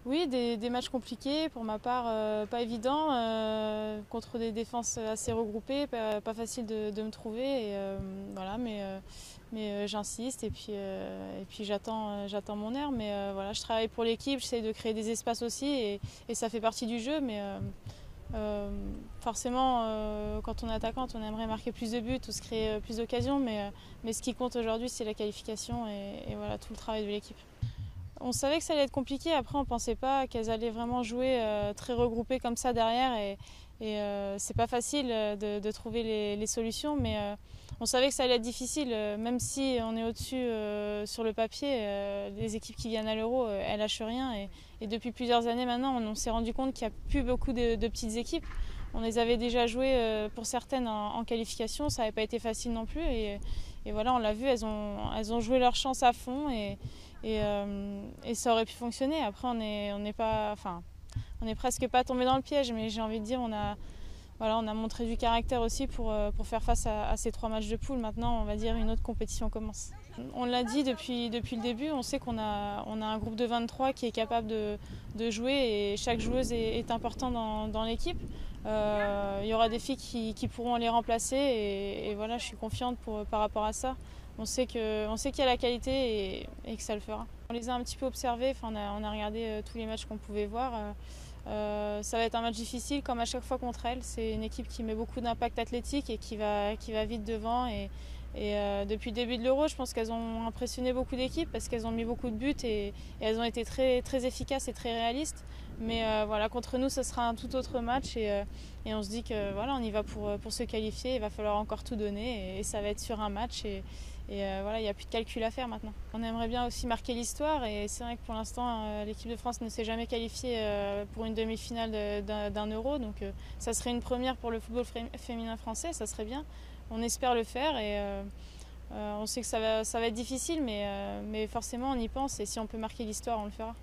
Oui, des matchs compliqués, pour ma part pas évidents, contre des défenses assez regroupées, pas facile de me trouver. Voilà, mais j'insiste et puis j'attends mon heure. Mais voilà, je travaille pour l'équipe, j'essaie de créer des espaces aussi et ça fait partie du jeu. Mais forcément, quand on est attaquant, on aimerait marquer plus de buts ou se créer plus d'occasions. Mais ce qui compte aujourd'hui, c'est la qualification et voilà, tout le travail de l'équipe. On savait que ça allait être compliqué, après on ne pensait pas qu'elles allaient vraiment jouer très regroupées comme ça derrière c'est pas facile de trouver les solutions, mais on savait que ça allait être difficile, même si on est au-dessus sur le papier, les équipes qui viennent à l'Euro, elles lâchent rien et depuis plusieurs années maintenant on s'est rendu compte qu'il n'y a plus beaucoup de petites équipes. On les avait déjà jouées pour certaines en qualification, ça n'avait pas été facile non plus et voilà, on l'a vu, elles ont joué leur chance à fond et ça aurait pu fonctionner. Après, on est presque pas tombé dans le piège, mais j'ai envie de dire, voilà, on a montré du caractère aussi pour faire face à ces 3 matchs de poule. Maintenant, on va dire une autre compétition commence. On l'a dit depuis le début, on sait qu'on a un groupe de 23 qui est capable de jouer et chaque joueuse est importante dans l'équipe. Il y aura des filles qui pourront les remplacer et voilà, je suis confiante par rapport à ça. On sait qu'il y a la qualité et que ça le fera. On les a un petit peu observés, enfin, on a regardé tous les matchs qu'on pouvait voir. Ça va être un match difficile comme à chaque fois contre elle. C'est une équipe qui met beaucoup d'impact athlétique et qui va vite devant. Depuis le début de l'Euro, je pense qu'elles ont impressionné beaucoup d'équipes parce qu'elles ont mis beaucoup de buts et elles ont été très, très efficaces et très réalistes. Mais voilà, contre nous, ce sera un tout autre match et on se dit que voilà, on y va pour se qualifier. Il va falloir encore tout donner et ça va être sur un match. Voilà, il n'y a plus de calcul à faire maintenant. On aimerait bien aussi marquer l'histoire et c'est vrai que pour l'instant, l'équipe de France ne s'est jamais qualifiée pour une demi-finale d'un Euro. Donc ça serait une première pour le football féminin français, ça serait bien. On espère le faire et on sait que ça va être difficile, mais forcément on y pense et si on peut marquer l'histoire, on le fera.